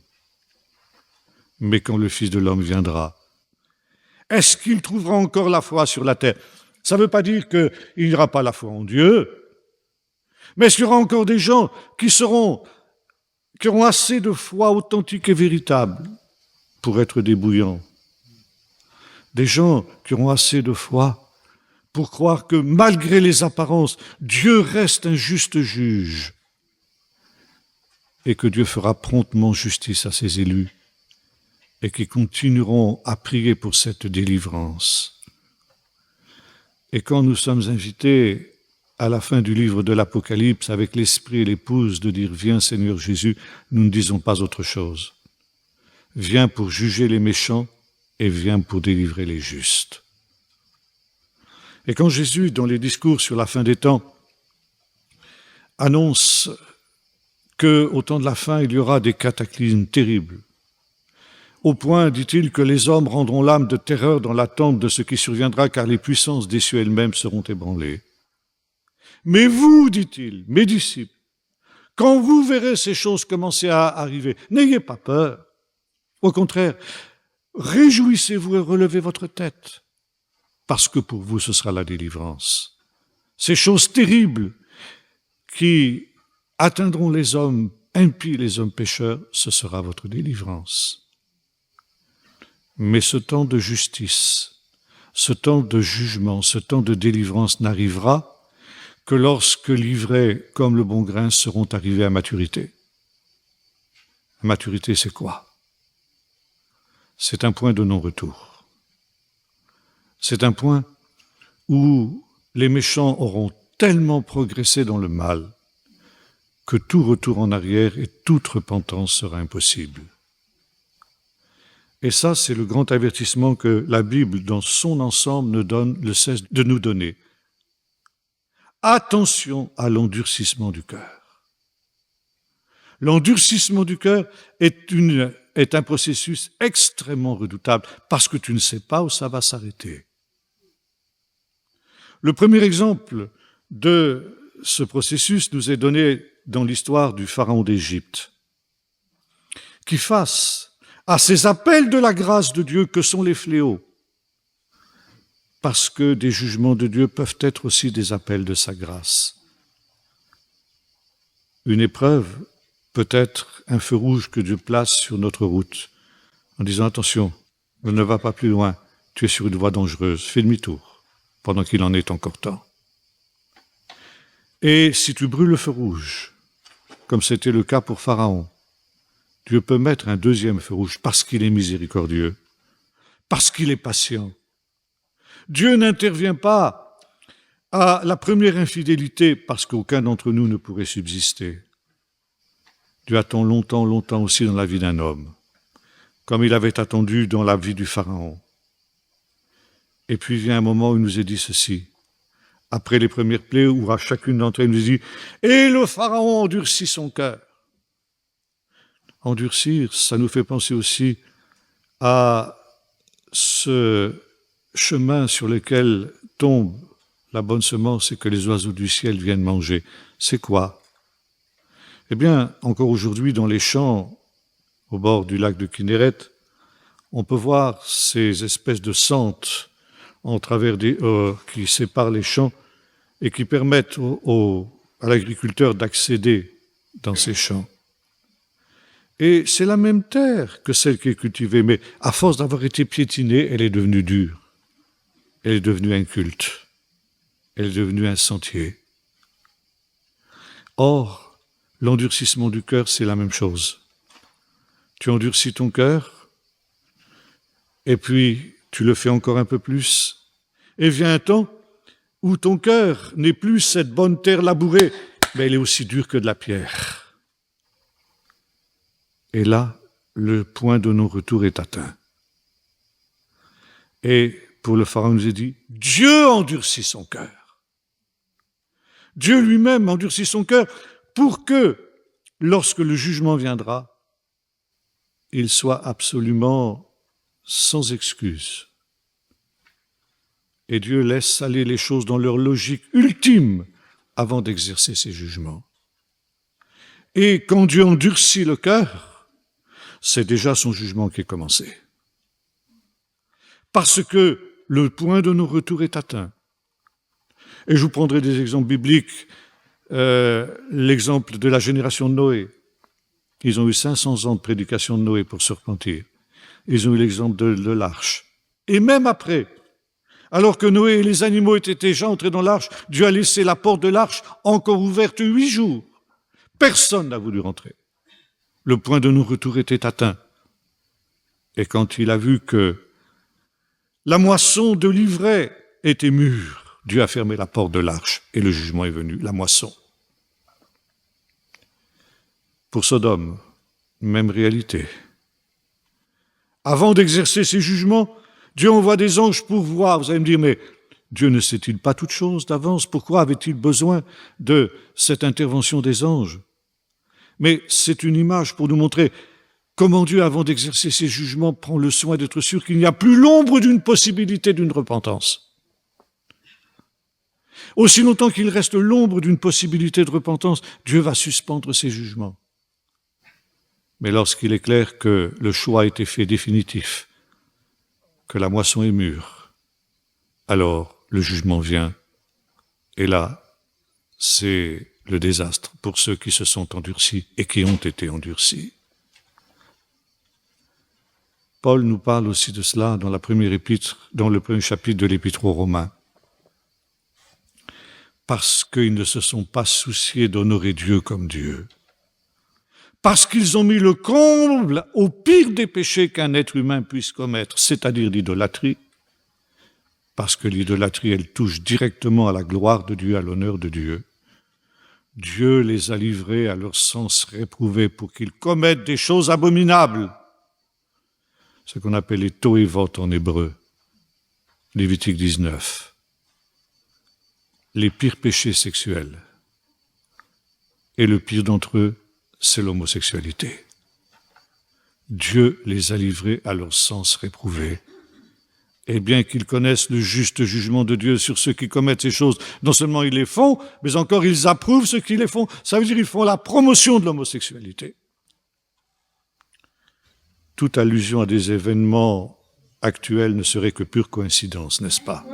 Mais quand le Fils de l'homme viendra, est-ce qu'il trouvera encore la foi sur la terre? Ça ne veut pas dire qu'il n'y aura pas la foi en Dieu, mais est-ce qu'il y aura encore des gens qui auront assez de foi authentique et véritable pour être des bouillants? Des gens qui auront assez de foi pour croire que malgré les apparences, Dieu reste un juste juge et que Dieu fera promptement justice à ses élus et qui continueront à prier pour cette délivrance. Et quand nous sommes invités à la fin du livre de l'Apocalypse avec l'Esprit et l'Épouse de dire « Viens Seigneur Jésus », nous ne disons pas autre chose. Viens pour juger les méchants et viens pour délivrer les justes. Et quand Jésus, dans les discours sur la fin des temps, annonce qu'au temps de la fin, il y aura des cataclysmes terribles, au point, dit-il, que les hommes rendront l'âme de terreur dans l'attente de ce qui surviendra, car les puissances des cieux elles-mêmes seront ébranlées. Mais vous, dit-il, mes disciples, quand vous verrez ces choses commencer à arriver, n'ayez pas peur. Au contraire, réjouissez-vous et relevez votre tête, parce que pour vous, ce sera la délivrance. Ces choses terribles qui atteindront les hommes impies, les hommes pécheurs, ce sera votre délivrance. Mais ce temps de justice, ce temps de jugement, ce temps de délivrance n'arrivera que lorsque l'ivré comme le bon grain seront arrivés à maturité. La maturité, c'est quoi? C'est un point de non-retour. C'est un point où les méchants auront tellement progressé dans le mal que tout retour en arrière et toute repentance sera impossible. Et ça, c'est le grand avertissement que la Bible, dans son ensemble, ne cesse de nous donner. Attention à l'endurcissement du cœur. L'endurcissement du cœur est un processus extrêmement redoutable parce que tu ne sais pas où ça va s'arrêter. Le premier exemple de ce processus nous est donné dans l'histoire du pharaon d'Égypte, qui face à ces appels de la grâce de Dieu que sont les fléaux, parce que des jugements de Dieu peuvent être aussi des appels de sa grâce. Une épreuve peut-être un feu rouge que Dieu place sur notre route, en disant « Attention, ne va pas plus loin, tu es sur une voie dangereuse, fais demi-tour, pendant qu'il en est encore temps. » Et si tu brûles le feu rouge, comme c'était le cas pour Pharaon, Dieu peut mettre un deuxième feu rouge parce qu'il est miséricordieux, parce qu'il est patient. Dieu n'intervient pas à la première infidélité parce qu'aucun d'entre nous ne pourrait subsister. Dieu attend longtemps, longtemps aussi dans la vie d'un homme, comme il avait attendu dans la vie du Pharaon. Et puis vient un moment où il nous est dit ceci, après les premières plaies, où à chacune d'entre elles, il nous dit « Et le Pharaon endurcit son cœur ». Endurcir, ça nous fait penser aussi à ce chemin sur lequel tombe la bonne semence et que les oiseaux du ciel viennent manger. C'est quoi? Eh bien, encore aujourd'hui, dans les champs, au bord du lac de Kinneret, on peut voir ces espèces de sentes en travers des qui séparent les champs et qui permettent à l'agriculteur d'accéder dans ces champs. Et c'est la même terre que celle qui est cultivée, mais à force d'avoir été piétinée, elle est devenue dure. Elle est devenue inculte. Elle est devenue un sentier. Or, l'endurcissement du cœur, c'est la même chose. Tu endurcis ton cœur, et puis tu le fais encore un peu plus, et vient un temps où ton cœur n'est plus cette bonne terre labourée, mais elle est aussi dure que de la pierre. Et là, le point de non-retour est atteint. Et pour le Pharaon, il nous a dit, Dieu endurcit son cœur. Dieu lui-même endurcit son cœur pour que, lorsque le jugement viendra, il soit absolument sans excuse. Et Dieu laisse aller les choses dans leur logique ultime avant d'exercer ses jugements. Et quand Dieu endurcit le cœur, c'est déjà son jugement qui est commencé. Parce que le point de non-retour est atteint. Et je vous prendrai des exemples bibliques. L'exemple de la génération de Noé. Ils ont eu 500 ans de prédication de Noé pour se repentir. Ils ont eu l'exemple de l'arche. Et même après, alors que Noé et les animaux étaient déjà entrés dans l'arche, Dieu a laissé la porte de l'arche encore ouverte 8 jours. Personne n'a voulu rentrer. Le point de non-retour était atteint. Et quand il a vu que la moisson de l'ivraie était mûre, Dieu a fermé la porte de l'arche et le jugement est venu, la moisson. Pour Sodome, même réalité. Avant d'exercer ses jugements, Dieu envoie des anges pour voir. Vous allez me dire, mais Dieu ne sait-il pas toutes choses d'avance? Pourquoi avait-il besoin de cette intervention des anges? Mais c'est une image pour nous montrer comment Dieu, avant d'exercer ses jugements, prend le soin d'être sûr qu'il n'y a plus l'ombre d'une possibilité d'une repentance. Aussi longtemps qu'il reste l'ombre d'une possibilité de repentance, Dieu va suspendre ses jugements. Mais lorsqu'il est clair que le choix a été fait définitif, que la moisson est mûre, alors le jugement vient. Et là, c'est le désastre pour ceux qui se sont endurcis et qui ont été endurcis. Paul nous parle aussi de cela dans la première épître, dans le premier chapitre de l'Épître aux Romains. Parce qu'ils ne se sont pas souciés d'honorer Dieu comme Dieu. Parce qu'ils ont mis le comble au pire des péchés qu'un être humain puisse commettre, c'est-à-dire l'idolâtrie. Parce que l'idolâtrie, elle touche directement à la gloire de Dieu, à l'honneur de Dieu. Dieu les a livrés à leur sens réprouvé pour qu'ils commettent des choses abominables. Ce qu'on appelle les toévot en hébreu. Lévitique 19. Les pires péchés sexuels. Et le pire d'entre eux, c'est l'homosexualité. Dieu les a livrés à leur sens réprouvé. Et bien qu'ils connaissent le juste jugement de Dieu sur ceux qui commettent ces choses, non seulement ils les font, mais encore ils approuvent ceux qui les font. Ça veut dire qu'ils font la promotion de l'homosexualité. Toute allusion à des événements actuels ne serait que pure coïncidence, n'est-ce pas?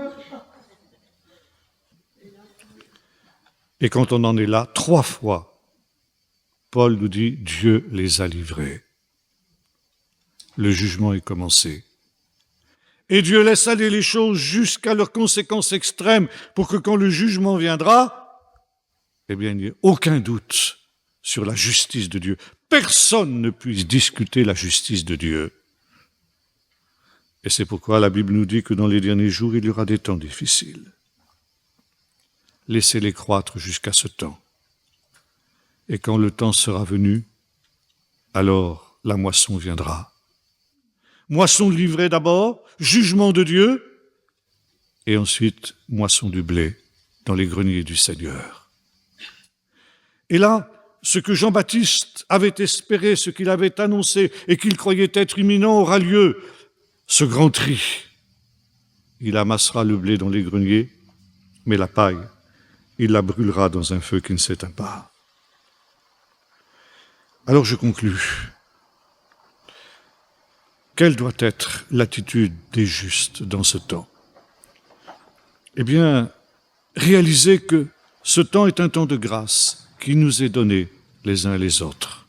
Et quand on en est là, 3 fois, Paul nous dit, Dieu les a livrés. Le jugement est commencé. Et Dieu laisse aller les choses jusqu'à leurs conséquences extrêmes pour que quand le jugement viendra, eh bien, il n'y ait aucun doute sur la justice de Dieu. Personne ne puisse discuter la justice de Dieu. Et c'est pourquoi la Bible nous dit que dans les derniers jours, il y aura des temps difficiles. Laissez-les croître jusqu'à ce temps. Et quand le temps sera venu, alors la moisson viendra. Moisson livrée d'abord, jugement de Dieu, et ensuite moisson du blé dans les greniers du Seigneur. Et là, ce que Jean-Baptiste avait espéré, ce qu'il avait annoncé et qu'il croyait être imminent aura lieu, ce grand tri. Il amassera le blé dans les greniers, mais la paille, il la brûlera dans un feu qui ne s'éteint pas. Alors je conclus. Quelle doit être l'attitude des justes dans ce temps? Eh bien, réaliser que ce temps est un temps de grâce qui nous est donné les uns les autres.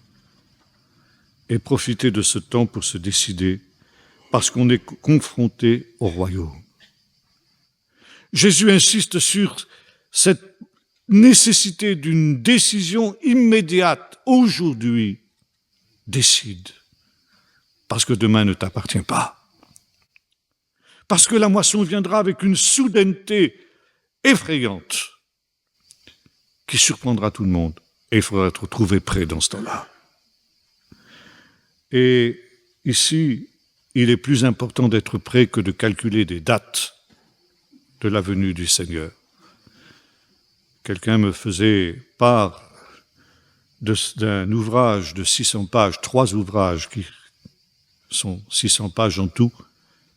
Et profiter de ce temps pour se décider, parce qu'on est confronté au royaume. Jésus insiste sur cette nécessité d'une décision immédiate. Aujourd'hui, décide. Parce que demain ne t'appartient pas. Parce que la moisson viendra avec une soudaineté effrayante qui surprendra tout le monde. Et il faudra être trouvé prêt dans ce temps-là. Et ici, il est plus important d'être prêt que de calculer des dates de la venue du Seigneur. Quelqu'un me faisait part d'un ouvrage de 600 pages, 3 ouvrages qui sont 600 pages en tout,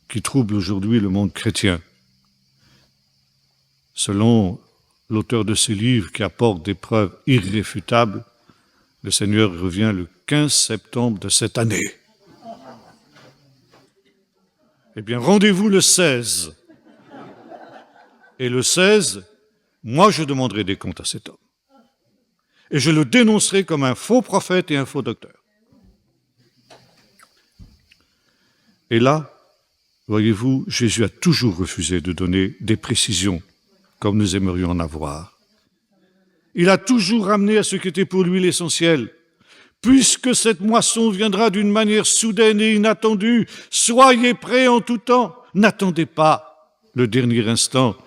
qui troublent aujourd'hui le monde chrétien. Selon l'auteur de ces livres qui apporte des preuves irréfutables, le Seigneur revient le 15 septembre de cette année. Eh bien, rendez-vous le 16. Et le 16, moi je demanderai des comptes à cet homme. Et je le dénoncerai comme un faux prophète et un faux docteur. Et là, voyez-vous, Jésus a toujours refusé de donner des précisions comme nous aimerions en avoir. Il a toujours ramené à ce qui était pour lui l'essentiel. Puisque cette moisson viendra d'une manière soudaine et inattendue, soyez prêts en tout temps. N'attendez pas le dernier instant,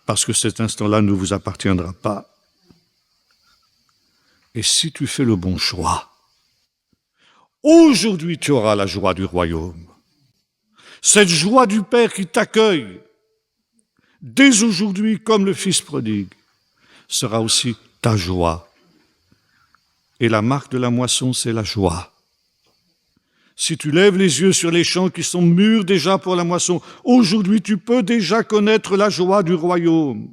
parce que cet instant-là ne vous appartiendra pas. Et si tu fais le bon choix, aujourd'hui tu auras la joie du royaume. Cette joie du Père qui t'accueille, dès aujourd'hui comme le Fils prodigue, sera aussi ta joie. Et la marque de la moisson, c'est la joie. Si tu lèves les yeux sur les champs qui sont mûrs déjà pour la moisson, aujourd'hui tu peux déjà connaître la joie du royaume.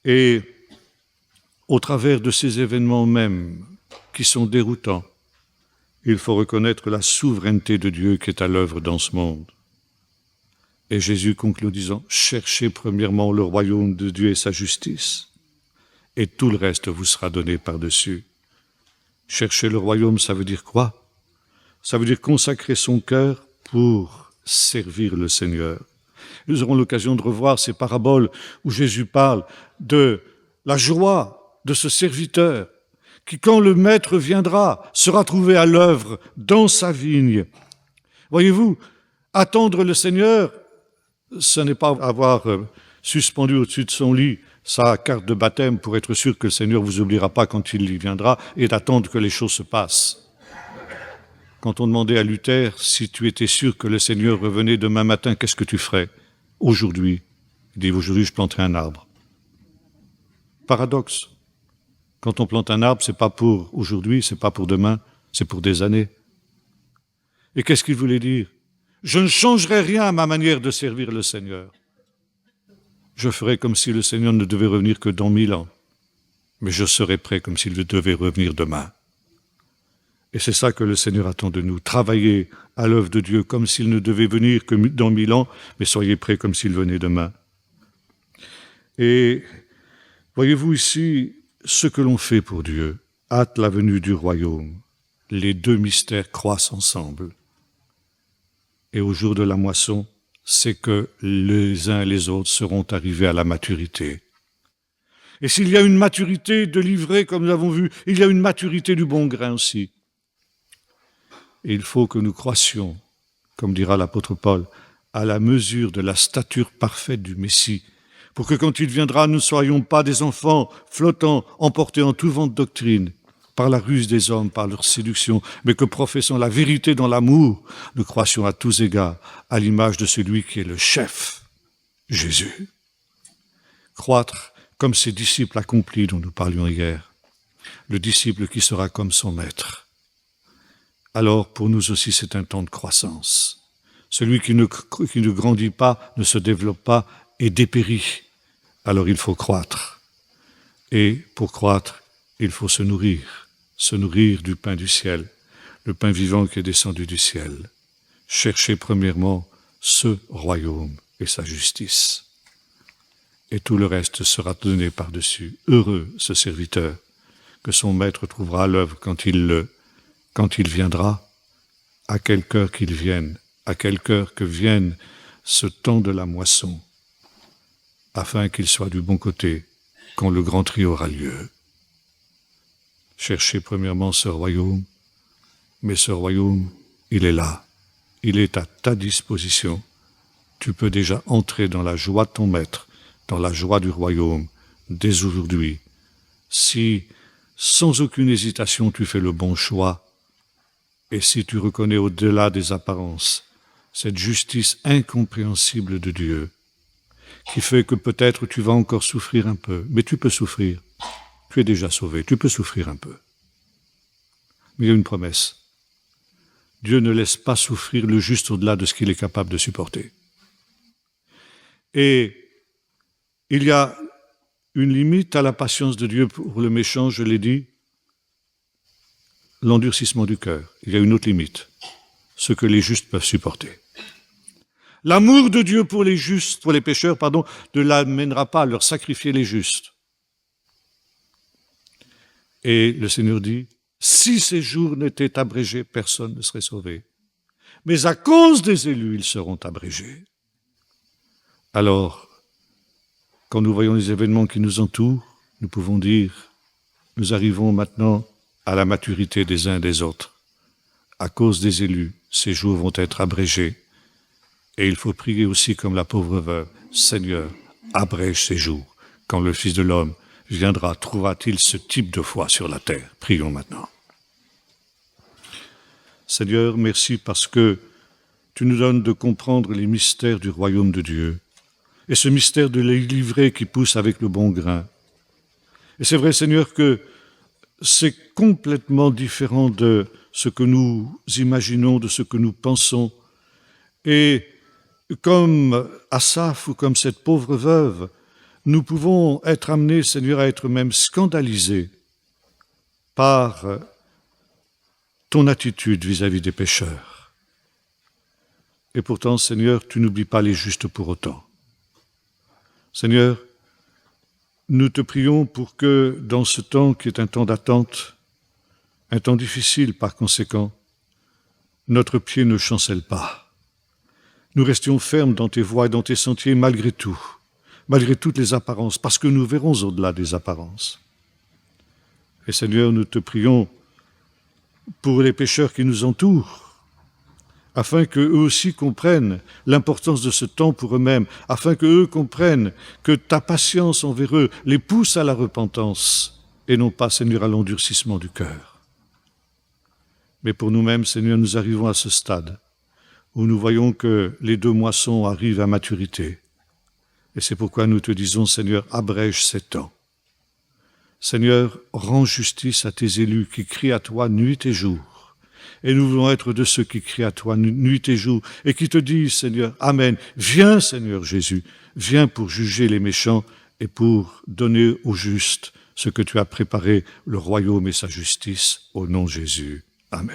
Et au travers de ces événements mêmes qui sont déroutants, il faut reconnaître la souveraineté de Dieu qui est à l'œuvre dans ce monde. Et Jésus conclut en disant, cherchez premièrement le royaume de Dieu et sa justice, et tout le reste vous sera donné par-dessus. Chercher le royaume, ça veut dire quoi? Ça veut dire consacrer son cœur pour servir le Seigneur. Nous aurons l'occasion de revoir ces paraboles où Jésus parle de la joie de ce serviteur qui, quand le maître viendra, sera trouvé à l'œuvre dans sa vigne. Voyez-vous, attendre le Seigneur, ce n'est pas avoir suspendu au-dessus de son lit sa carte de baptême pour être sûr que le Seigneur ne vous oubliera pas quand il y viendra et d'attendre que les choses se passent. Quand on demandait à Luther si tu étais sûr que le Seigneur revenait demain matin, qu'est-ce que tu ferais? Aujourd'hui. Il dit, aujourd'hui je planterai un arbre. Paradoxe. Quand on plante un arbre, c'est pas pour aujourd'hui, c'est pas pour demain, c'est pour des années. Et qu'est-ce qu'il voulait dire? Je ne changerai rien à ma manière de servir le Seigneur. Je ferai comme si le Seigneur ne devait revenir que dans 1000 ans. Mais je serai prêt comme s'il devait revenir demain. Et c'est ça que le Seigneur attend de nous. Travailler à l'œuvre de Dieu comme s'il ne devait venir que dans 1000 ans, mais soyez prêts comme s'il venait demain. Et voyez-vous ici ce que l'on fait pour Dieu. hâte la venue du royaume. Les deux mystères croissent ensemble. Et au jour de la moisson, c'est que les uns et les autres seront arrivés à la maturité. Et s'il y a une maturité de l'ivraie, comme nous l'avons vu, il y a une maturité du bon grain aussi. Et il faut que nous croissions, comme dira l'apôtre Paul, à la mesure de la stature parfaite du Messie, pour que quand il viendra, nous ne soyons pas des enfants flottants, emportés en tout vent de doctrine, par la ruse des hommes, par leur séduction, mais que professant la vérité dans l'amour, nous croissions à tous égards à l'image de celui qui est le chef, Jésus. Croître comme ses disciples accomplis dont nous parlions hier, le disciple qui sera comme son maître. Alors pour nous aussi c'est un temps de croissance. Celui qui ne grandit pas, ne se développe pas et dépérit. Alors il faut croître. Et pour croître, il faut se nourrir du pain du ciel, le pain vivant qui est descendu du ciel. Cherchez premièrement ce royaume et sa justice. Et tout le reste sera donné par-dessus. Heureux ce serviteur que son maître trouvera à l'œuvre quand il viendra. À quel cœur qu'il vienne, à quel cœur que vienne ce temps de la moisson, afin qu'il soit du bon côté quand le grand tri aura lieu. Cherchez premièrement ce royaume, mais ce royaume, il est là, il est à ta disposition. Tu peux déjà entrer dans la joie de ton maître, dans la joie du royaume, dès aujourd'hui. Si, sans aucune hésitation, tu fais le bon choix, et si tu reconnais au-delà des apparences cette justice incompréhensible de Dieu, qui fait que peut-être tu vas encore souffrir un peu, mais tu peux souffrir. Tu es déjà sauvé, tu peux souffrir un peu. Mais il y a une promesse. Dieu ne laisse pas souffrir le juste au-delà de ce qu'il est capable de supporter. Et il y a une limite à la patience de Dieu pour le méchant, je l'ai dit, l'endurcissement du cœur. Il y a une autre limite, ce que les justes peuvent supporter. L'amour de Dieu pour les justes, pour les pécheurs, ne l'amènera pas à leur sacrifier les justes. Et le Seigneur dit, si ces jours n'étaient abrégés, personne ne serait sauvé. Mais à cause des élus, ils seront abrégés. Alors, quand nous voyons les événements qui nous entourent, nous pouvons dire, nous arrivons maintenant à la maturité des uns et des autres. À cause des élus, ces jours vont être abrégés. Et il faut prier aussi comme la pauvre veuve, Seigneur, abrège ces jours. Quand le Fils de l'homme viendra, trouvera-t-il ce type de foi sur la terre? Prions maintenant. Seigneur, merci parce que tu nous donnes de comprendre les mystères du royaume de Dieu et ce mystère de l'ivraie qui pousse avec le bon grain. Et c'est vrai, Seigneur, que c'est complètement différent de ce que nous imaginons, de ce que nous pensons. Et comme Asaph ou comme cette pauvre veuve, nous pouvons être amenés, Seigneur, à être même scandalisés par ton attitude vis-à-vis des pécheurs. Et pourtant, Seigneur, tu n'oublies pas les justes pour autant. Seigneur, nous te prions pour que dans ce temps qui est un temps d'attente, un temps difficile par conséquent, notre pied ne chancelle pas. Nous restions fermes dans tes voies et dans tes sentiers malgré tout, malgré toutes les apparences, parce que nous verrons au-delà des apparences. Et Seigneur, nous te prions pour les pécheurs qui nous entourent, afin qu'eux aussi comprennent l'importance de ce temps pour eux-mêmes, afin qu'eux comprennent que ta patience envers eux les pousse à la repentance, et non pas, Seigneur, à l'endurcissement du cœur. Mais pour nous-mêmes, Seigneur, nous arrivons à ce stade où nous voyons que les deux moissons arrivent à maturité. Et c'est pourquoi nous te disons, Seigneur, abrège ces temps. Seigneur, rends justice à tes élus qui crient à toi nuit et jour. Et nous voulons être de ceux qui crient à toi nuit et jour et qui te disent, Seigneur, Amen. Viens, Seigneur Jésus, viens pour juger les méchants et pour donner aux justes ce que tu as préparé, le royaume et sa justice, au nom de Jésus. Amen.